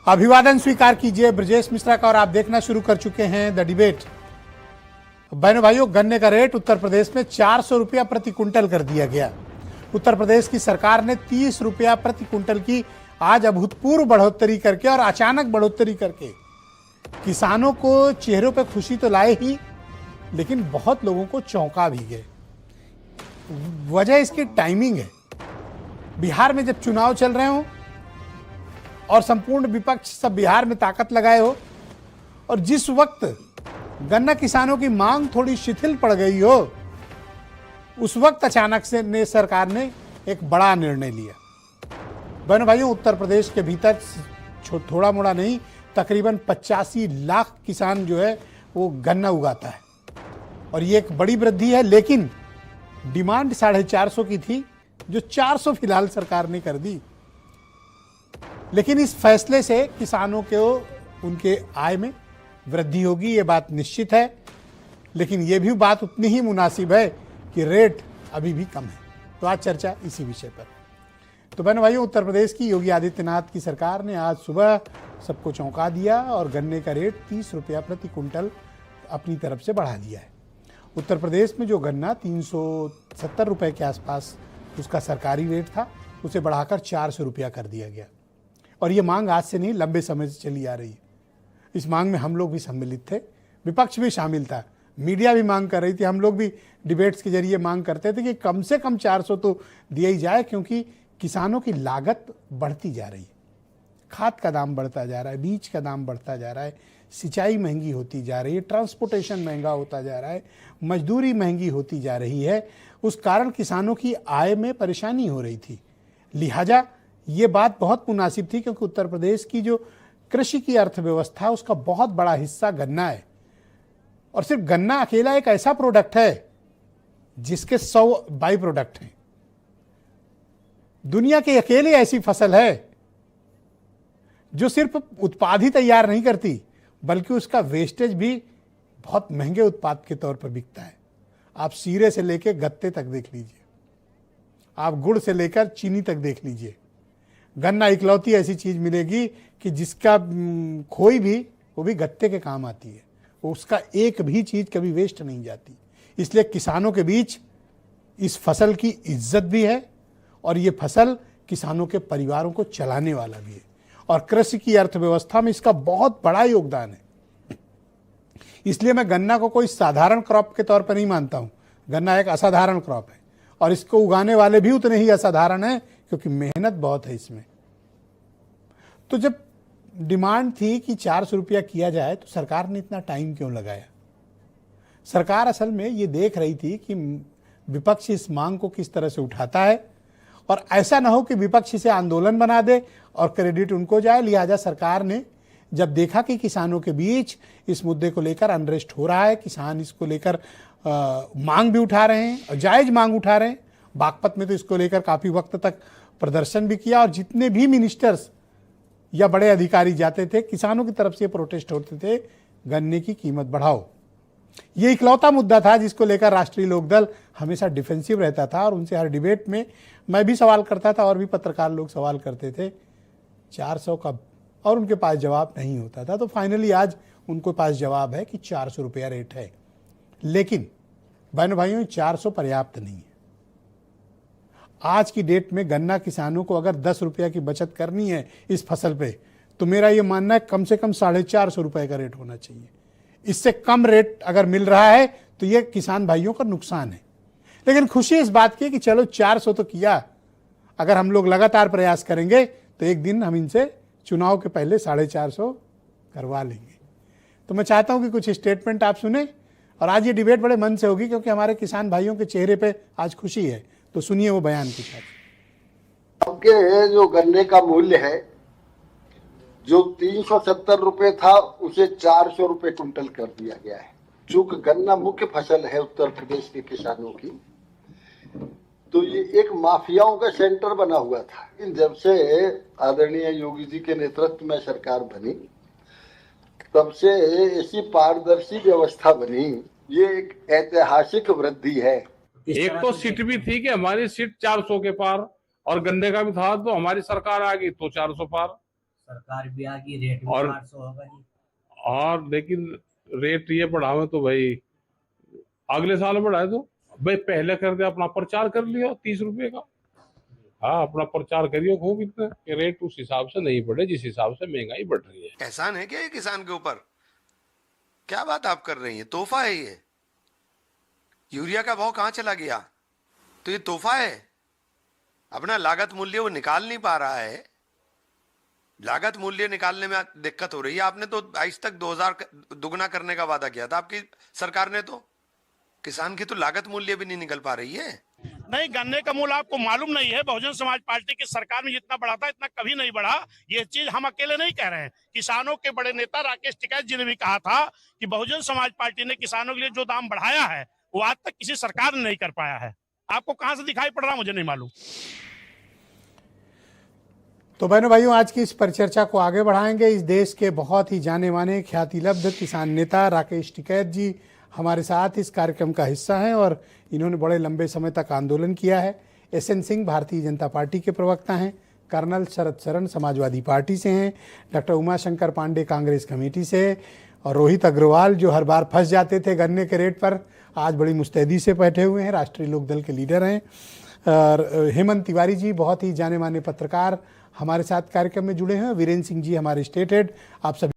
अभिवादन स्वीकार कीजिए ब्रजेश मिश्रा का और आप देखना शुरू कर चुके हैं द डिबेट। बहनों भाइयों, गन्ने का रेट उत्तर प्रदेश में 400 रुपया प्रति कुंटल कर दिया गया। उत्तर प्रदेश की सरकार ने 30 रुपया प्रति कुंटल की आज अभूतपूर्व बढ़ोतरी करके और अचानक बढ़ोतरी करके किसानों को चेहरों पर खुशी तो लाए ही, लेकिन बहुत लोगों को चौंका भी गए। वजह इसकी टाइमिंग है। बिहार में जब चुनाव चल रहे हो और संपूर्ण विपक्ष सब बिहार में ताकत लगाए हो और जिस वक्त गन्ना किसानों की मांग थोड़ी शिथिल पड़ गई हो, उस वक्त अचानक से सरकार ने एक बड़ा निर्णय लिया। बहनों भाइयों, उत्तर प्रदेश के भीतर थोड़ा मोड़ा नहीं, तकरीबन 85 लाख किसान जो है वो गन्ना उगाता है और ये एक बड़ी वृद्धि है। लेकिन डिमांड 450 की थी, जो 400 फिलहाल सरकार ने कर दी। लेकिन इस फैसले से किसानों को उनके आय में वृद्धि होगी, ये बात निश्चित है। लेकिन ये भी बात उतनी ही मुनासिब है कि रेट अभी भी कम है। तो आज चर्चा इसी विषय पर। तो बहनों भाइयों, उत्तर प्रदेश की योगी आदित्यनाथ की सरकार ने आज सुबह सबको चौंका दिया और गन्ने का रेट 30 रुपया प्रति कुंटल अपनी तरफ से बढ़ा दिया है। उत्तर प्रदेश में जो गन्ना 370 रुपये के आसपास उसका सरकारी रेट था, उसे बढ़ाकर 400 रुपया कर दिया गया। और ये मांग आज से नहीं, लंबे समय से चली आ रही है। इस मांग में हम लोग भी सम्मिलित थे, विपक्ष भी शामिल था, मीडिया भी मांग कर रही थी। हम लोग भी डिबेट्स के जरिए मांग करते थे कि कम से कम 400 तो दिया ही जाए, क्योंकि किसानों की लागत बढ़ती जा रही है। खाद का दाम बढ़ता जा रहा है, बीज का दाम बढ़ता जा रहा है, सिंचाई महंगी होती जा रही है, ट्रांसपोर्टेशन महंगा होता जा रहा है, मजदूरी महंगी होती जा रही है। उस कारण किसानों की आय में परेशानी हो रही थी। लिहाजा ये बात बहुत मुनासिब थी, क्योंकि उत्तर प्रदेश की जो कृषि की अर्थव्यवस्था, उसका बहुत बड़ा हिस्सा गन्ना है। और सिर्फ गन्ना अकेला एक ऐसा प्रोडक्ट है जिसके 100 बाई प्रोडक्ट हैं। दुनिया की अकेली ऐसी फसल है जो सिर्फ उत्पाद ही तैयार नहीं करती, बल्कि उसका वेस्टेज भी बहुत महंगे उत्पाद के तौर पर बिकता है। आप सीरे से लेकर गत्ते तक देख लीजिए, आप गुड़ से लेकर चीनी तक देख लीजिए। गन्ना इकलौती ऐसी चीज मिलेगी कि जिसका खोई भी वो भी गत्ते के काम आती है। उसका एक भी चीज कभी वेस्ट नहीं जाती। इसलिए किसानों के बीच इस फसल की इज्जत भी है और ये फसल किसानों के परिवारों को चलाने वाला भी है। और कृषि की अर्थव्यवस्था में इसका बहुत बड़ा योगदान है। इसलिए मैं गन्ना को कोई साधारण क्रॉप के तौर पर नहीं मानता हूं। गन्ना एक असाधारण क्रॉप है और इसको उगाने वाले भी उतने ही असाधारण हैं, क्योंकि मेहनत बहुत है इसमें। तो जब डिमांड थी कि 400 रुपया किया जाए, तो सरकार ने इतना टाइम क्यों लगाया? सरकार असल में ये देख रही थी कि विपक्ष इस मांग को किस तरह से उठाता है और ऐसा ना हो कि विपक्ष इसे आंदोलन बना दे और क्रेडिट उनको जाए। लिहाजा सरकार ने जब देखा कि किसानों के बीच इस मुद्दे को लेकर अनरेस्ट हो रहा है, किसान इसको लेकर मांग भी उठा रहे हैं और जायज मांग उठा रहे हैं। बागपत में तो इसको लेकर काफी वक्त तक प्रदर्शन भी किया और जितने भी मिनिस्टर्स या बड़े अधिकारी जाते थे, किसानों की तरफ से प्रोटेस्ट होते थे, गन्ने की कीमत बढ़ाओ। ये इकलौता मुद्दा था जिसको लेकर राष्ट्रीय लोकदल हमेशा डिफेंसिव रहता था और उनसे हर डिबेट में मैं भी सवाल करता था और भी पत्रकार लोग सवाल करते थे 400 का, और उनके पास जवाब नहीं होता था। तो फाइनली आज उनके पास जवाब है कि 400 रुपया रेट है। लेकिन बहनों भाइयों, 400 पर्याप्त नहीं है। आज की डेट में गन्ना किसानों को अगर 10 रुपया की बचत करनी है इस फसल पे, तो मेरा ये मानना है कम से कम 450 रुपये का रेट होना चाहिए। इससे कम रेट अगर मिल रहा है तो ये किसान भाइयों का नुकसान है। लेकिन खुशी इस बात की कि चलो 400 तो किया, अगर हम लोग लगातार प्रयास करेंगे तो एक दिन हम इनसे चुनाव के पहले 450 करवा लेंगे। तो मैं चाहता हूं कि कुछ स्टेटमेंट आप सुने और आज ये डिबेट बड़े मन से होगी, क्योंकि हमारे किसान भाइयों के चेहरे पे आज खुशी है। तो सुनिए वो बयान के साथ। आपके जो गन्ने का मूल्य है, जो 370 रुपए था, उसे 400 रुपए कुंटल कर दिया गया है। चूंकि गन्ना मुख्य फसल है उत्तर प्रदेश के किसानों की, तो ये एक माफियाओं का सेंटर बना हुआ था। लेकिन जब से आदरणीय योगी जी के नेतृत्व में सरकार बनी, तब से ऐसी पारदर्शी व्यवस्था बनी। ये एक ऐतिहासिक वृद्धि है। एक तो सीट भी थी कि हमारी सीट 400 के पार और गन्ने का भी था, तो हमारी सरकार आ गई तो 400 पार। सरकार भी आ गई, रेट भी और 400 होगा जी। और लेकिन रेट ये बढ़ावे तो भाई अगले साल बढ़ाए तो भाई पहले कर दे, अपना प्रचार कर लियो 30 रुपए का। हाँ, अपना प्रचार करियो खूब, इतना कि रेट उस हिसाब से नहीं बढ़े जिस हिसाब से महंगाई बढ़ रही है। एहसान है क्या ये किसान के ऊपर? क्या बात आप कर रही हैं? तोहफा है ये? यूरिया का भाव कहां चला गया? तो ये तोहफा है। अपना लागत मूल्य वो निकाल नहीं पा रहा है। लागत मूल्य निकालने में दिक्कत हो रही है। आपने तो आज तक 2000 दुगना करने का वादा किया था आपकी सरकार ने, तो किसान की तो लागत मूल्य भी नहीं निकल पा रही है। नहीं, गन्ने का मूल्य आपको मालूम नहीं है। बहुजन समाज पार्टी की सरकार में जितना बढ़ा था इतना कभी नहीं बढ़ा। ये चीज हम अकेले नहीं कह रहे हैं, किसानों के बड़े नेता राकेश टिकैत जी ने भी कहा था कि बहुजन समाज पार्टी ने किसानों के लिए जो दाम बढ़ाया है वो आज तक किसी सरकार ने नहीं कर पाया है। आपको कहां से दिखाई पड़ रहा मुझे नहीं मालूम। तो बहनों भाइयों, आज की इस परिचर्चा को आगे बढ़ाएंगे। इस देश के बहुत ही जाने माने ख्यातिलब्ध किसान नेता राकेश टिकैत जी हमारे साथ इस कार्यक्रम का हिस्सा हैं और इन्होंने बड़े लंबे समय तक आंदोलन किया है। एसएन सिंह भारतीय जनता पार्टी के प्रवक्ता हैं, कर्नल शरद शरण समाजवादी पार्टी से हैं, डॉक्टर उमाशंकर पांडे कांग्रेस कमेटी से, और रोहित अग्रवाल जो हर बार फंस जाते थे गन्ने के रेट पर, आज बड़ी मुस्तैदी से बैठे हुए हैं, राष्ट्रीय लोकदल के लीडर हैं। और हेमंत तिवारी जी बहुत ही जाने माने पत्रकार हमारे साथ कार्यक्रम में जुड़े हैं। वीरेंद्र सिंह जी हमारे स्टेट हेड। आप सभी